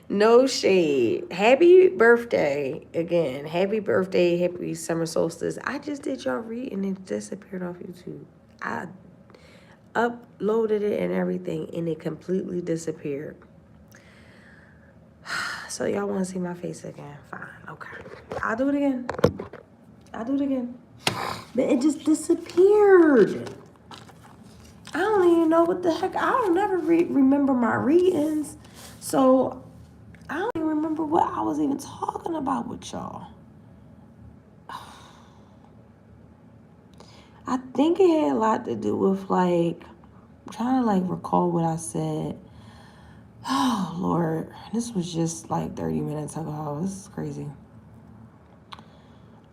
No shade. Happy birthday again. Happy birthday. Happy summer solstice. I just did y'all read and it disappeared off YouTube. I uploaded it and everything and it completely disappeared. So y'all want to see my face again? Fine. Okay. I'll do it again. But it just disappeared. I don't even know what the heck. I don't never remember my readings. So I don't even remember what I was even talking about with y'all. I think it had a lot to do with I'm trying to recall what I said. Oh Lord, this was just 30 minutes ago. This is crazy.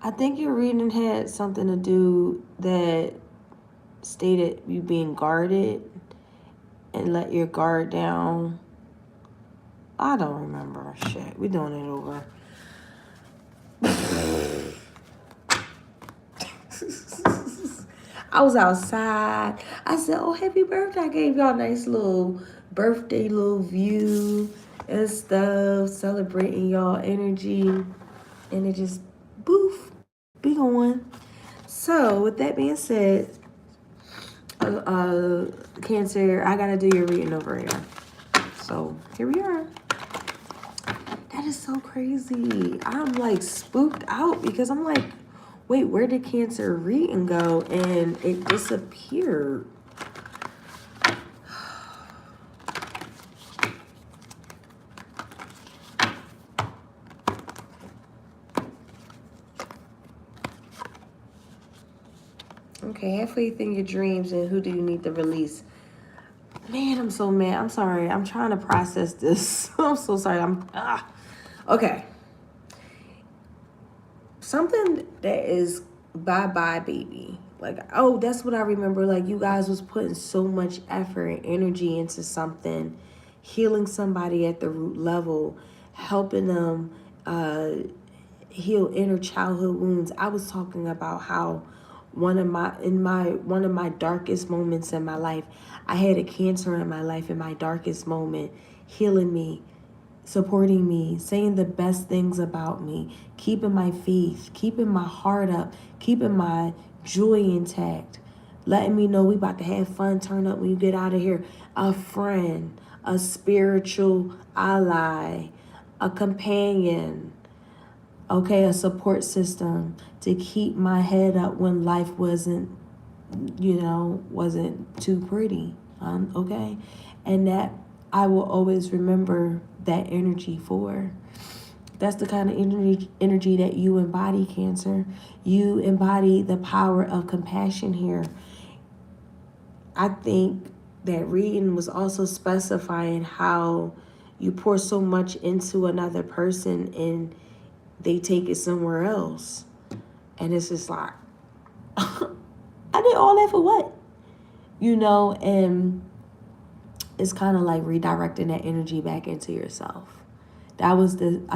I think your reading had something to do that stated you being guarded and let your guard down. I don't remember. Shit, we're doing it over. I was outside. I said, oh, happy birthday. I gave y'all a nice little birthday little view and stuff, celebrating y'all energy. And it just, boof, be going. So, with that being said, Cancer, I got to do your reading over here. So, here we are. That is so crazy. I'm spooked out because I'm wait, where did Cancer reading go? And it disappeared. Okay, have faith in your dreams and who do you need to release? Man, I'm so mad. I'm sorry. I'm trying to process this. I'm so sorry. Okay. Something that is bye-bye, baby. Oh, that's what I remember. You guys was putting so much effort and energy into something, healing somebody at the root level, helping them heal inner childhood wounds. I was talking about how one of my darkest moments in my life, I had a Cancer in my life in my darkest moment, healing me, supporting me, saying the best things about me, keeping my faith, keeping my heart up, keeping my joy intact, letting me know we about to have fun, turn up when you get out of here. A friend, a spiritual ally, a companion, okay, a support system to keep my head up when life wasn't too pretty, okay? And that I will always remember that energy for. That's the kind of energy that you embody, Cancer. You embody the power of compassion here. I think that reading was also specifying how you pour so much into another person and they take it somewhere else. And it's just I did all that for what? And it's kind of redirecting that energy back into yourself. I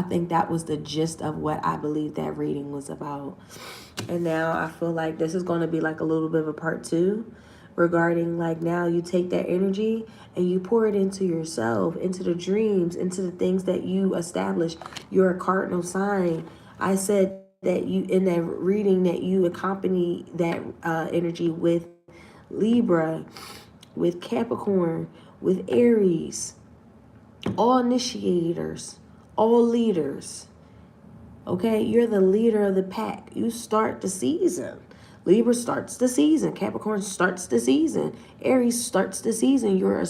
think that was the gist of what I believe that reading was about. And now I feel like this is going to be a little bit of a part 2 regarding now you take that energy and you pour it into yourself, into the dreams, into the things that you establish. You're a cardinal sign. I said that you, in that reading, that you accompany that energy with Libra, with Capricorn, with Aries, all initiators, all leaders. Okay, you're the leader of the pack. You start the season. Libra starts the season. Capricorn starts the season. Aries starts the season. You're a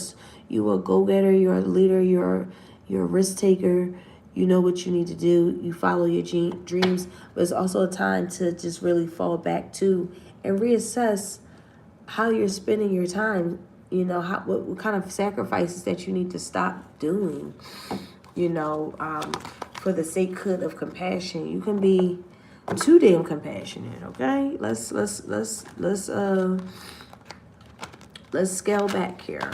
go-getter. You're a leader. You're a risk taker. You know what you need to do. You follow your dreams. But it's also a time to just really fall back to and reassess how you're spending your time. What kind of sacrifices that you need to stop doing. For the sake of compassion. You can be too damn compassionate, okay? Let's scale back here.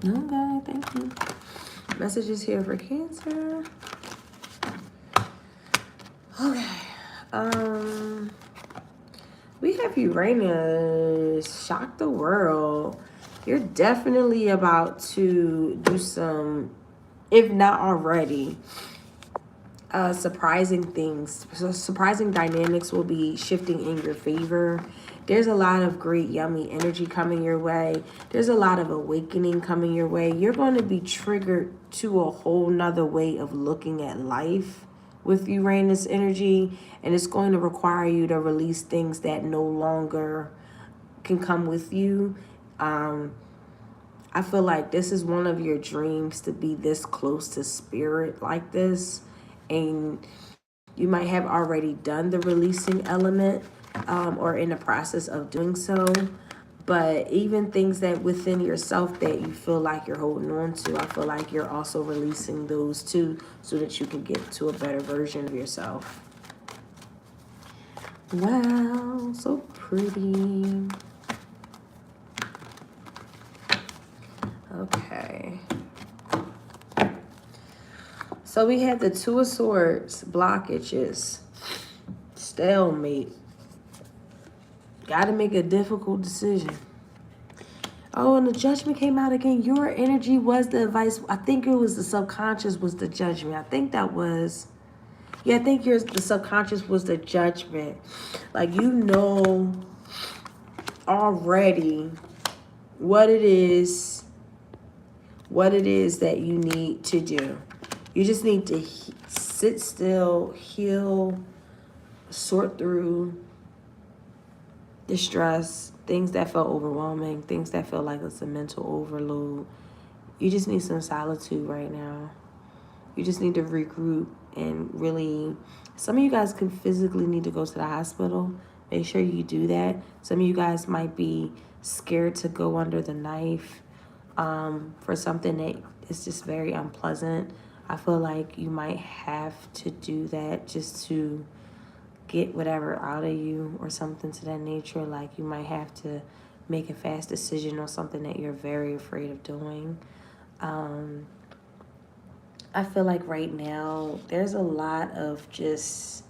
Okay, thank you. Messages here for Cancer. Okay. We have Uranus shock the world. You're definitely about to do some, if not already, surprising things. So surprising dynamics will be shifting in your favor. There's a lot of great, yummy energy coming your way. There's a lot of awakening coming your way. You're going to be triggered to a whole nother way of looking at life with Uranus energy, and it's going to require you to release things that no longer can come with you. I feel like this is one of your dreams, to be this close to spirit like this, and you might have already done the releasing element, or in the process of doing so. But even things that within yourself that you feel like you're holding on to, I feel like you're also releasing those too, so that you can get to a better version of yourself. Wow, so pretty. Okay. So we have the Two of Swords, blockages, stalemate. Got to make a difficult decision. Oh, and the Judgment came out again. Your energy was the advice. I think it was the subconscious was the Judgment. I think that was... Yeah, I think the subconscious was the Judgment. Like, you know already what it is that you need to do. You just need to sit still, heal, sort through the stress, things that felt overwhelming, things that felt like it's a mental overload. You just need some solitude right now. You just need to regroup and really... Some of you guys can physically need to go to the hospital. Make sure you do that. Some of you guys might be scared to go under the knife for something that is just very unpleasant. I feel like you might have to do that just to get whatever out of you or something to that nature. Like, you might have to make a fast decision on something that you're very afraid of doing. I feel like right now there's a lot of just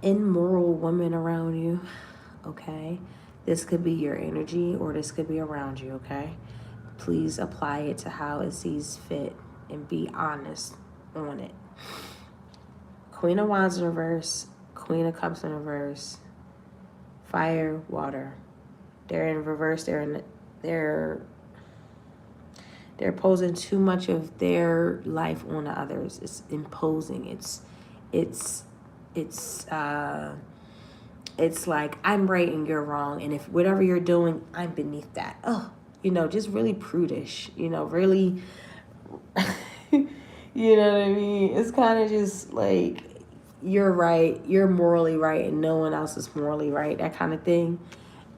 immoral women around you, okay? This could be your energy or this could be around you, okay? Please apply it to how it sees fit and be honest on it. Queen of Wands in reverse, Queen of Cups in reverse, fire, water. They're in reverse. They're posing too much of their life on others. It's imposing. It's like, I'm right and you're wrong, and if whatever you're doing, I'm beneath that. Oh, just really prudish. Really. You know what I mean? It's kind of just like, you're right, you're morally right, and no one else is morally right, that kind of thing.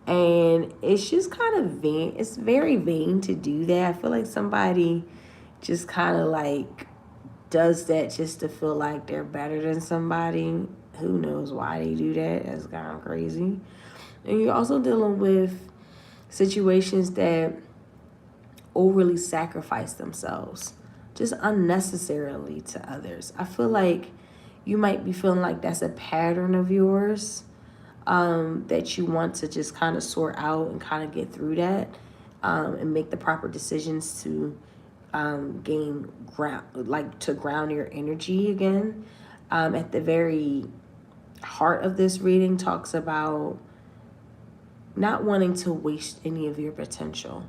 And it's just kind of vain. It's very vain to do that. I feel like somebody just kind of like does that just to feel like they're better than somebody. Who knows why they do that? That's kind of crazy. And you're also dealing with situations that overly sacrifice themselves just unnecessarily to others. I feel like you might be feeling like that's a pattern of yours, that you want to just kind of sort out and kind of get through that, and make the proper decisions to gain ground, like to ground your energy again. At the very heart of this reading talks about not wanting to waste any of your potential.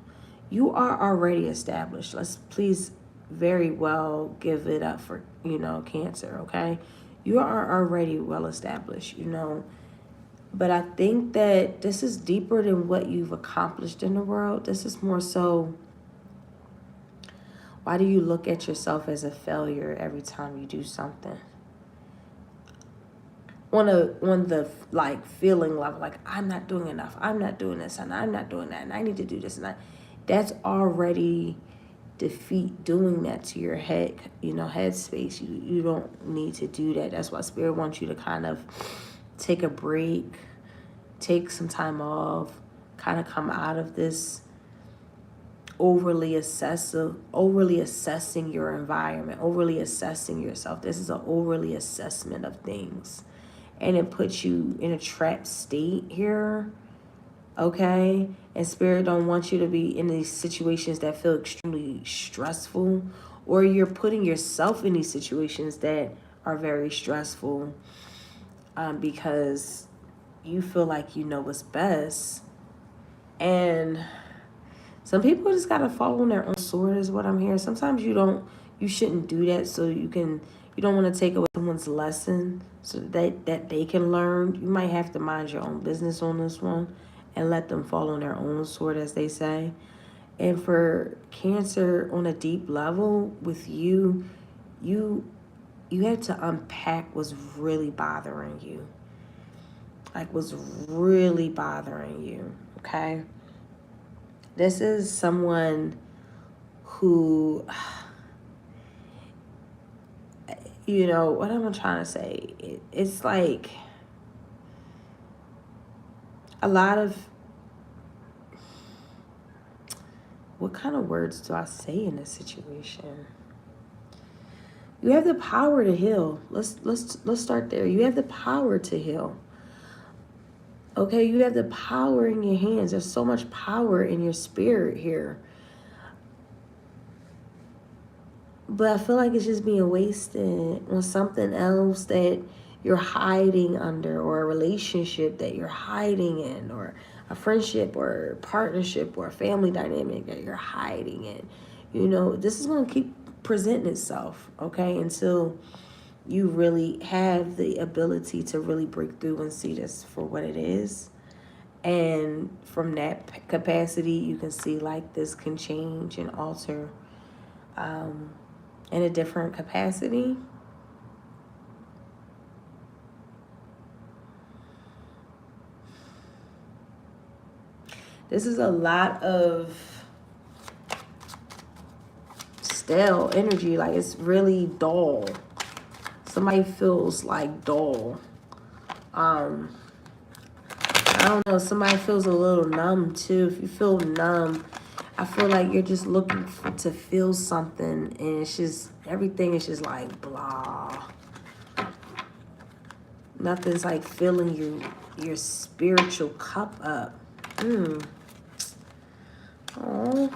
You are already established. Let's please very well give it up for, Cancer, okay? You are already well established, But I think that this is deeper than what you've accomplished in the world. This is more so, why do you look at yourself as a failure every time you do something? On the like feeling level, like, I'm not doing enough, I'm not doing this, and I'm not doing that, and I need to do this, and that's already defeat. Doing that to your head, headspace. You don't need to do that. That's why Spirit wants you to kind of take a break, take some time off, kind of come out of this overly assessing your environment, overly assessing yourself. This is an overly assessment of things. and it puts you in a trapped state here, okay? And Spirit don't want you to be in these situations that feel extremely stressful, or you're putting yourself in these situations that are very stressful, because you feel like you know what's best. And some people just gotta fall on their own sword is what I'm hearing. Sometimes you shouldn't do that, so you don't want to take away someone's lesson so that they can learn. You might have to mind your own business on this one and let them fall on their own sword, as they say. And for Cancer, on a deep level with you have to unpack what's really bothering you. Like what's really bothering you, okay? This is someone who, you know, what am I trying to say? It's like a lot of, what kind of words do I say in this situation? You have the power to heal. Let's start there. You have the power to heal. Okay, you have the power in your hands. There's so much power in your spirit here. But I feel like it's just being wasted on something else that you're hiding under, or a relationship that you're hiding in, or a friendship or a partnership or a family dynamic that you're hiding in. You know, this is going to keep presenting itself, okay, until you really have the ability to really break through and see this for what it is. And from that capacity, you can see like this can change and alter in a different capacity. This is a lot of stale energy. Like it's really dull. Somebody feels like dull. I don't know. Somebody feels a little numb too. If you feel numb, I feel like you're just looking to feel something, and it's just, everything is just like blah. Nothing's like filling your spiritual cup up. Oh.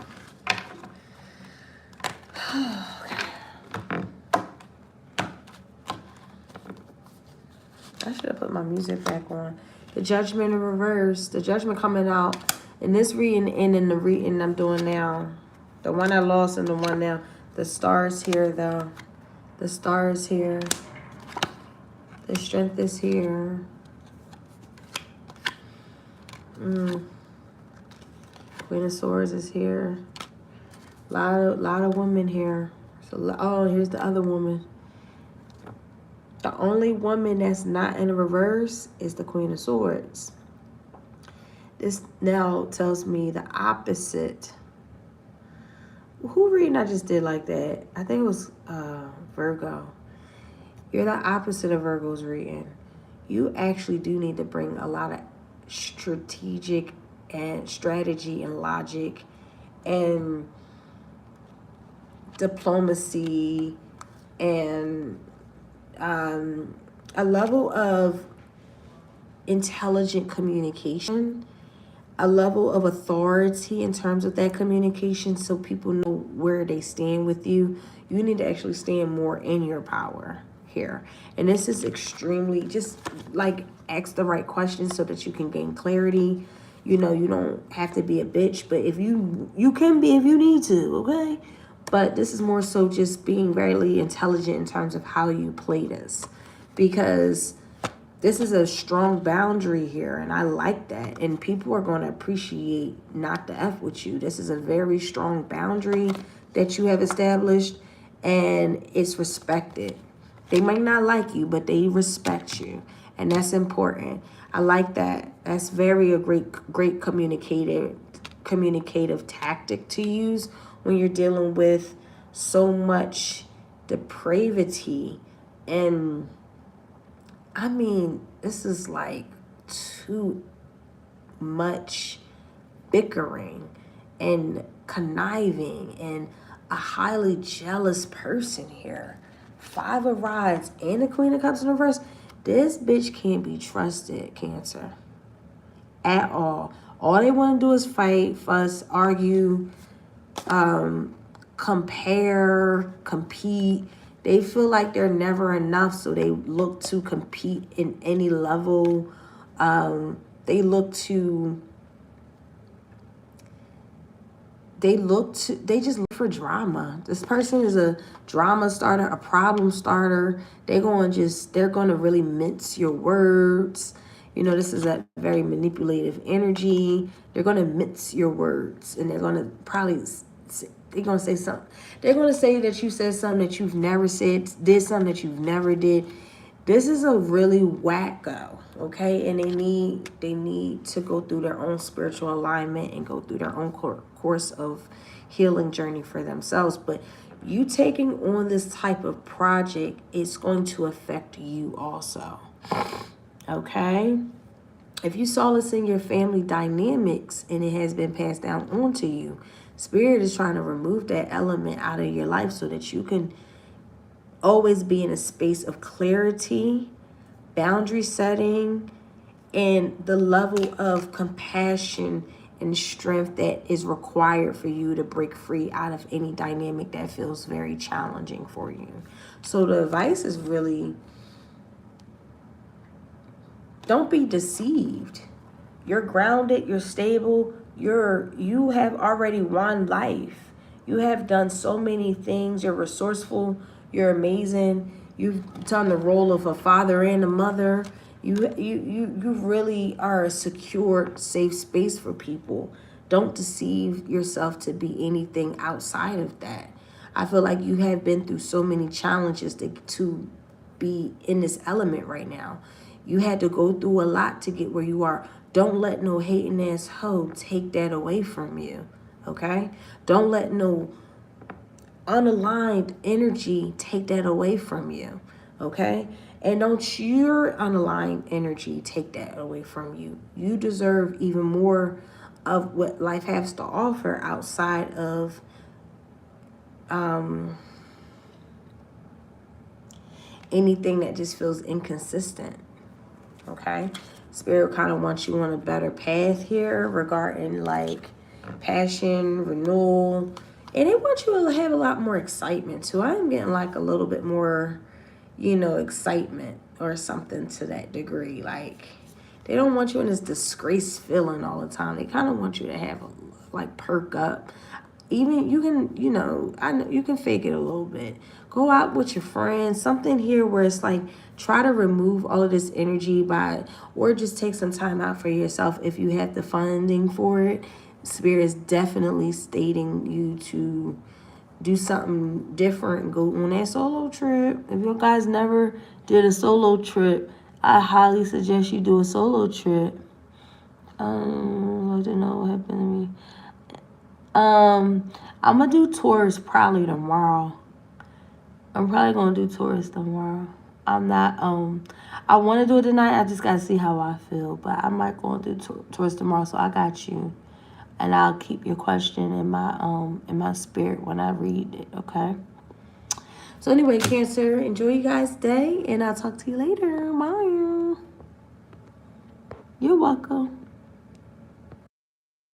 I should have put my music back on. The Judgment in reverse. The Judgment coming out in this reading and in the reading I'm doing now. The one I lost and the one now. The stars here, though. The stars here. The strength is here. Queen of Swords is here. Lot of women here. So, oh, here's the other woman. The only woman that's not in the reverse is the Queen of Swords. This now tells me the opposite. Who reading I just did like that? I think it was Virgo. You're the opposite of Virgo's reading. You actually do need to bring a lot of strategic and strategy and logic and diplomacy and a level of intelligent communication, a level of authority in terms of that communication, so people know where they stand with you. You need to actually stand more in your power here. And this is extremely, just like ask the right questions so that you can gain clarity. You know, you don't have to be a bitch, but if you can be if you need to, okay? But this is more so just being very intelligent in terms of how you play this, because this is a strong boundary here, and I like that. And people are going to appreciate not to F with you. This is a very strong boundary that you have established, and it's respected. They might not like you, but they respect you, and that's important. I like that. That's very a great communicative tactic to use when you're dealing with so much depravity. And I mean, this is like too much bickering and conniving and a highly jealous person here. 5 of Rods and the Queen of Cups in reverse. This bitch can't be trusted, Cancer. At all. All they want to do is fight, fuss, argue, compare, compete. They feel like they're never enough, so they look to compete in any level. They just look for drama. This person is a drama starter, a problem starter. They're going to really mince your words. You know, this is a very manipulative energy. They're going to mince your words, and they're going to say something. They're going to say that you said something that you've never said, did something that you've never did. This is a really wacko, okay? And they need to go through their own spiritual alignment and go through their own course of healing journey for themselves. But you taking on this type of project is going to affect you also, okay? If you saw this in your family dynamics and it has been passed down onto you, Spirit is trying to remove that element out of your life so that you can always be in a space of clarity, boundary setting, and the level of compassion and strength that is required for you to break free out of any dynamic that feels very challenging for you. So the advice is really, don't be deceived. You're grounded, you're stable, you have already won life. You have done so many things. You're resourceful, you're amazing. You've done the role of a father and a mother. You really are a secure, safe space for people. Don't deceive yourself to be anything outside of that. I feel like you have been through so many challenges to be in this element right now. You had to go through a lot to get where you are. Don't let no hating ass hoe take that away from you, okay? Don't let no unaligned energy take that away from you, okay? And don't your unaligned energy take that away from you. You deserve even more of what life has to offer outside of anything that just feels inconsistent, okay? Spirit kind of wants you on a better path here regarding like passion, renewal. And they want you to have a lot more excitement too. I'm getting like a little bit more, excitement or something to that degree. Like they don't want you in this disgrace feeling all the time. They kind of want you to have perk up. Even you can, I know you can fake it a little bit. Go out with your friends. Something here where it's like try to remove all of this energy or just take some time out for yourself if you have the funding for it. Spirit is definitely stating you to do something different and go on that solo trip. If you guys never did a solo trip, I highly suggest you do a solo trip. I don't know what happened to me. I'm gonna do tours probably tomorrow. I'm probably gonna do tours tomorrow. I'm not I want to do it tonight. I just gotta see how I feel, but I might go and do tours tomorrow. So I got you, and I'll keep your question in my spirit when I read it. Okay. So anyway, Cancer, enjoy you guys' day, and I'll talk to you later. Bye. You're welcome.